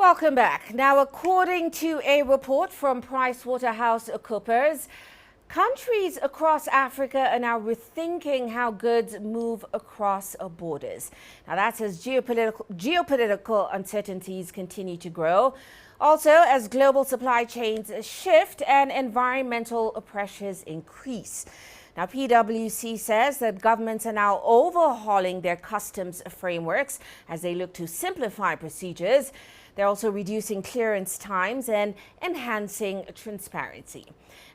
Welcome back. Now, according to a report from PricewaterhouseCoopers, countries across Africa are now rethinking how goods move across borders. Now, that's as geopolitical uncertainties continue to grow. Also, as global supply chains shift and environmental pressures increase. Now, PwC says that governments are now overhauling their customs frameworks as they look to simplify procedures. They're also reducing clearance times and enhancing transparency.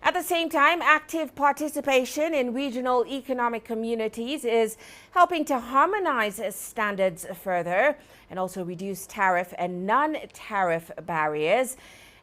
At the same time, active participation in regional economic communities is helping to harmonize standards further and also reduce tariff and non-tariff barriers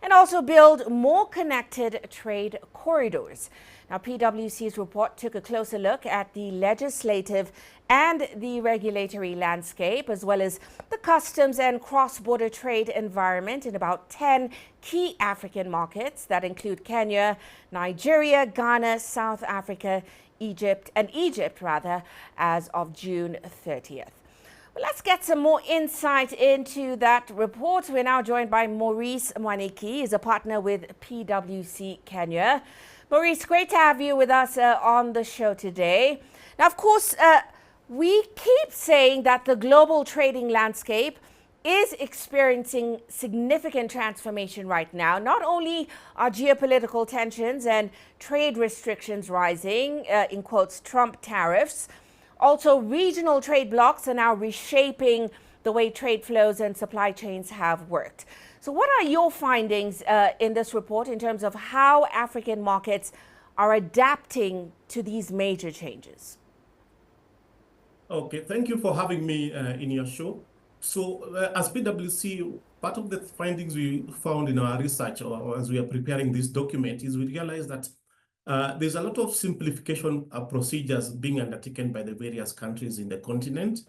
and also build more connected trade corridors. Now, PwC's report took a closer look at the legislative and the regulatory landscape, as well as the customs and cross-border trade environment in about 10 key African markets that include Kenya, Nigeria, Ghana, South Africa, Egypt, as of June 30th. Well, let's get some more insight into that report. We're now joined by Maurice Mwaniki. He's a partner with PwC Kenya. Maurice, great to have you with us on the show today. Now, of course, we keep saying that the global trading landscape is experiencing significant transformation right now. Not only are geopolitical tensions and trade restrictions rising, in quotes, Trump tariffs, also regional trade blocs are now reshaping the way trade flows and supply chains have worked. So what are your findings in this report in terms of how African markets are adapting to these major changes? Okay, thank you for having me in your show. So as PwC, part of the findings we found in our research or as we are preparing this document is we realized that there's a lot of simplification procedures being undertaken by the various countries in the continent.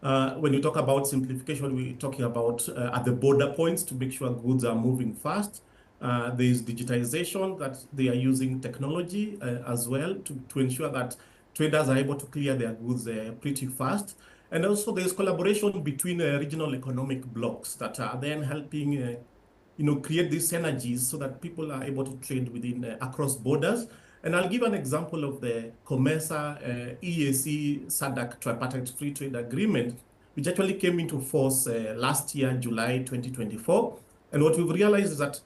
When you talk about simplification, we're talking about at the border points to make sure goods are moving fast. There's digitization, that they are using technology as well to ensure that traders are able to clear their goods pretty fast. And also there's collaboration between regional economic blocs that are then helping create these synergies so that people are able to trade within across borders. And I'll give an example of the COMESA EAC SADC tripartite free trade agreement, which actually came into force last year, July 2024. And what we've realized is that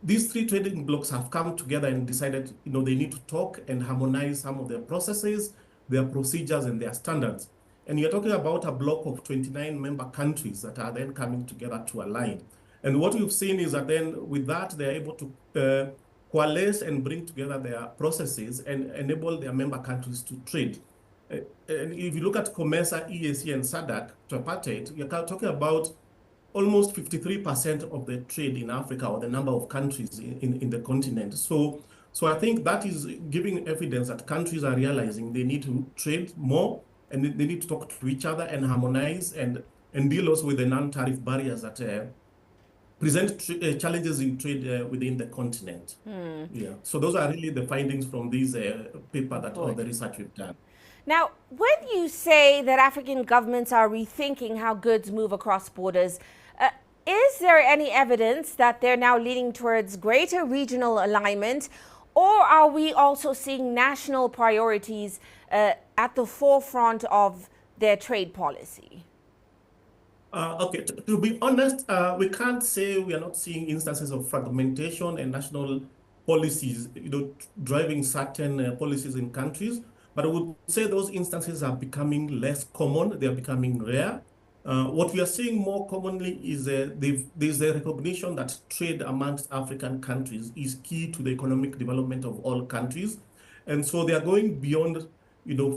these three trading blocs have come together and decided, they need to talk and harmonize some of their processes, their procedures, and their standards. And you're talking about a bloc of 29 member countries that are then coming together to align. And what we've seen is that then with that, they're able to coalesce and bring together their processes and enable their member countries to trade. And if you look at COMESA, EAC, and SADC tripartite, you're talking about almost 53% of the trade in Africa, or the number of countries in the continent. So I think that is giving evidence that countries are realizing they need to trade more and they need to talk to each other and harmonize and deal also with the non-tariff barriers that present challenges in trade within the continent. Yeah. So those are really the findings from this paper that all the research we've done. Now, when you say that African governments are rethinking how goods move across borders, is there any evidence that they're now leaning towards greater regional alignment, or are we also seeing national priorities at the forefront of their trade policy? Okay, to be honest, we can't say we are not seeing instances of fragmentation and national policies, driving certain policies in countries. But I would say those instances are becoming less common. They are becoming rare. What we are seeing more commonly is there's a recognition that trade amongst African countries is key to the economic development of all countries. And so they are going beyond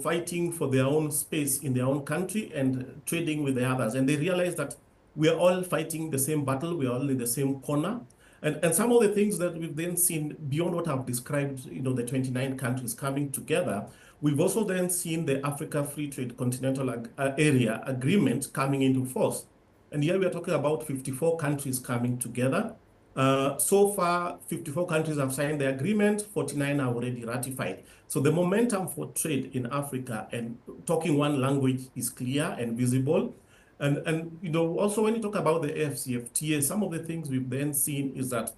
fighting for their own space in their own country and trading with the others. And they realize that we are all fighting the same battle. We are all in the same corner. And some of the things that we've then seen beyond what I've described, the 29 countries coming together, we've also then seen the Africa Free Trade Continental Area Agreement coming into force. And here we are talking about 54 countries coming together. So far, 54 countries have signed the agreement, 49 are already ratified. So the momentum for trade in Africa and talking one language is clear and visible. And also when you talk about the AfCFTA, some of the things we've then seen is that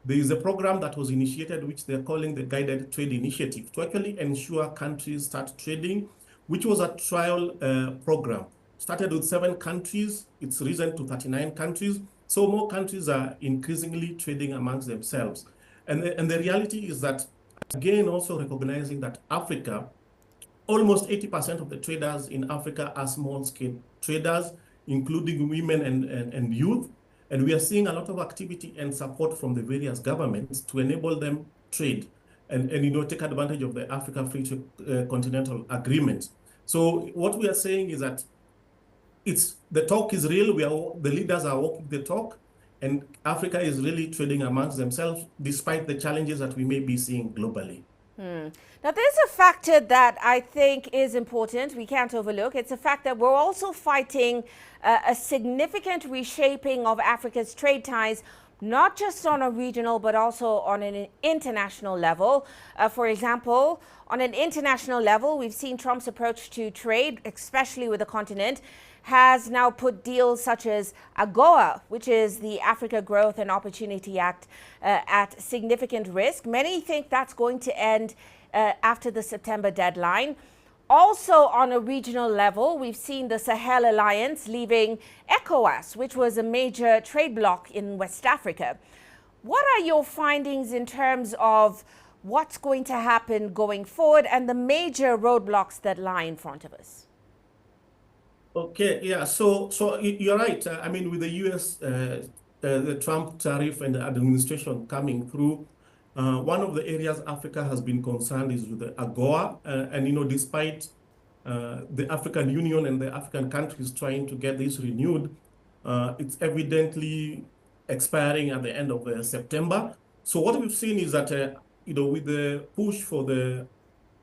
there is a program that was initiated, which they're calling the Guided Trade Initiative, to actually ensure countries start trading, which was a trial program. Started with 7 countries, it's risen to 39 countries. So more countries are increasingly trading amongst themselves. And the reality is that, again, also recognizing that Africa, almost 80% of the traders in Africa are small-scale traders, including women and youth. And we are seeing a lot of activity and support from the various governments to enable them trade and take advantage of the Africa Free Continental Agreement. So what we are saying is that the talk is real. The leaders are walking the talk, and Africa is really trading amongst themselves, despite the challenges that we may be seeing globally. Now, there's a factor that I think is important, we can't overlook. It's a fact that we're also fighting a significant reshaping of Africa's trade ties, not just on a regional, but also on an international level. For example, on an international level, we've seen Trump's approach to trade, especially with the continent, has now put deals such as AGOA, which is the Africa Growth and Opportunity Act, at significant risk. Many think that's going to end after the September deadline. Also, on a regional level, we've seen the Sahel Alliance leaving ECOWAS, which was a major trade bloc in West Africa. What are your findings in terms of what's going to happen going forward and the major roadblocks that lie in front of us? Okay, yeah, so you're right. I mean, with the US, the Trump tariff and the administration coming through, one of the areas Africa has been concerned is with the AGOA. And despite the African Union and the African countries trying to get this renewed, it's evidently expiring at the end of September. So what we've seen is that, with the push for the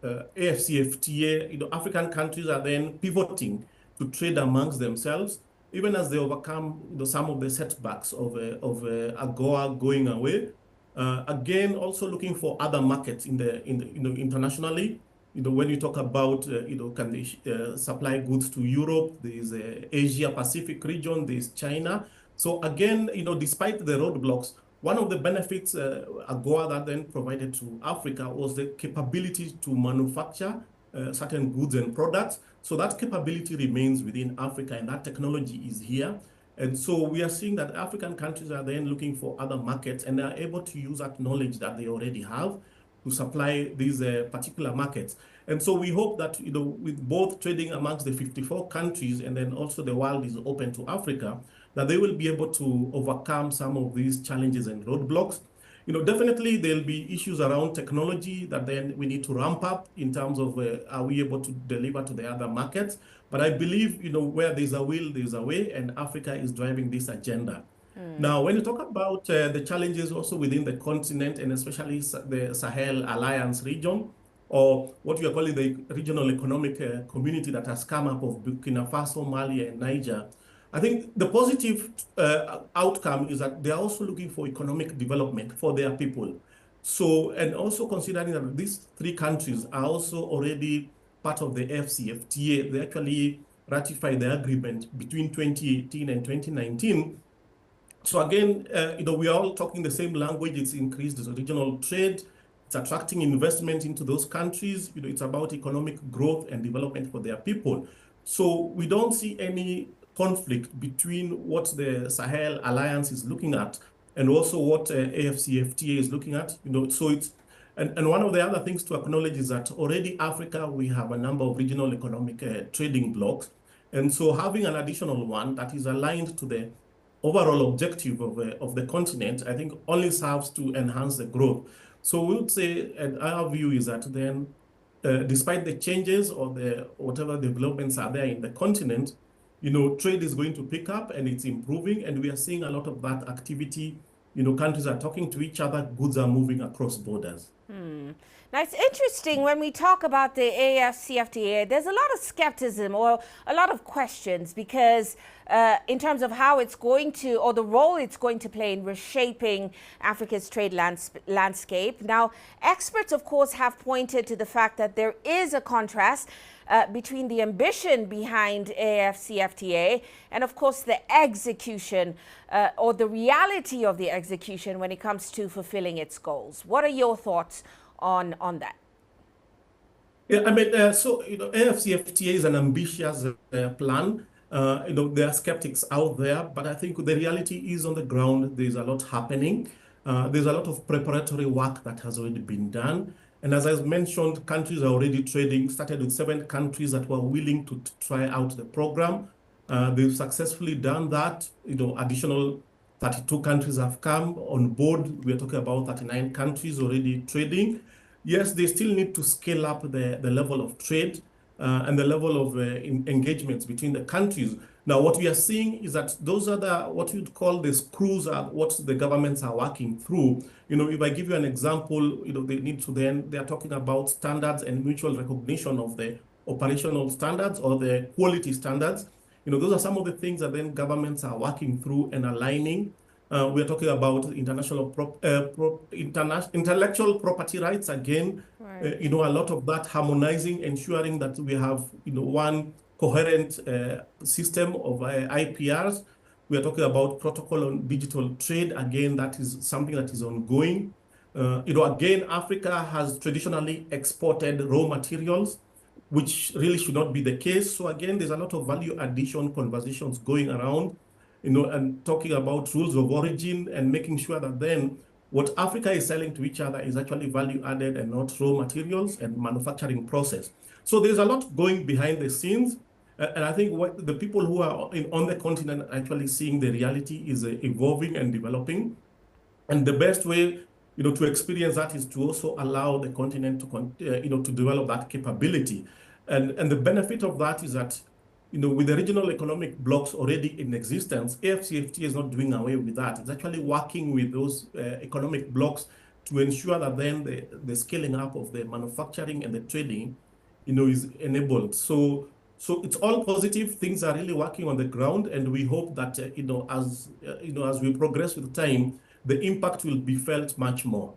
AfCFTA, African countries are then pivoting to trade amongst themselves, even as they overcome some of the setbacks of AGOA going away. Again, also looking for other markets internationally. When you talk about can they supply goods to Europe, there is Asia Pacific region, there is China. So again, despite the roadblocks, one of the benefits AGOA that then provided to Africa was the capability to manufacture certain goods and products. So that capability remains within Africa, and that technology is here. And so we are seeing that African countries are then looking for other markets, and they are able to use that knowledge that they already have to supply these particular markets. And so we hope that, with both trading amongst the 54 countries and then also the world is open to Africa, that they will be able to overcome some of these challenges and roadblocks. Definitely there'll be issues around technology that then we need to ramp up in terms of are we able to deliver to the other markets. But I believe, where there's a will, there's a way, and Africa is driving this agenda. Now, when you talk about the challenges also within the continent, and especially the Sahel Alliance region, or what we are calling the regional economic community that has come up of Burkina Faso, Mali, and Niger, I think the positive outcome is that they are also looking for economic development for their people. So, and also considering that these 3 countries are also already part of the AfCFTA, they actually ratified the agreement between 2018 and 2019. So again, we are all talking the same language. It's increased regional trade. It's attracting investment into those countries. It's about economic growth and development for their people. So we don't see any conflict between what the Sahel Alliance is looking at and also what AfCFTA is looking at. So it's and one of the other things to acknowledge is that already Africa, we have a number of regional economic trading blocs. And so having an additional one that is aligned to the overall objective of the continent, I think only serves to enhance the growth. So we would say, and our view is that then, despite the changes or whatever developments are there in the continent, trade is going to pick up and it's improving, and we are seeing a lot of that activity. Countries are talking to each other, goods are moving across borders. Now, it's interesting when we talk about the AfCFTA, there's a lot of skepticism or a lot of questions because in terms of how it's going to, or the role it's going to play in reshaping Africa's trade landscape. Now, experts, of course, have pointed to the fact that there is a contrast between the ambition behind AfCFTA and, of course, the execution or the reality of the execution when it comes to fulfilling its goals. What are your thoughts on that? Yeah, AfCFTA is an ambitious plan. There are skeptics out there, but I think the reality is on the ground, there's a lot happening. There's a lot of preparatory work that has already been done. And as I mentioned, countries are already trading, started with 7 countries that were willing to try out the program. They've successfully done that. Additional 32 countries have come on board. We're talking about 39 countries already trading. Yes, they still need to scale up the level of trade and the level of engagements between the countries. Now, what we are seeing is that those are what you'd call the screws are what the governments are working through. If I give you an example, they are talking about standards and mutual recognition of the operational standards or the quality standards. Those are some of the things that then governments are working through and aligning. We're talking about intellectual property rights again. Right. A lot of that harmonizing, ensuring that we have one coherent system of IPRs. We are talking about protocol on digital trade. Again, that is something that is ongoing. Again, Africa has traditionally exported raw materials, which really should not be the case. So again, there's a lot of value addition conversations going around. And talking about rules of origin and making sure that then what Africa is selling to each other is actually value added and not raw materials and manufacturing process. So there's a lot going behind the scenes. And I think what the people who are on the continent actually seeing the reality is evolving and developing. And the best way to experience that is to also allow the continent to develop that capability. And the benefit of that is that with the regional economic blocs already in existence, AfCFTA is not doing away with that. It's actually working with those economic blocs to ensure that then the scaling up of the manufacturing and the trading, is enabled. So it's all positive. Things are really working on the ground, and we hope that as we progress with time, the impact will be felt much more.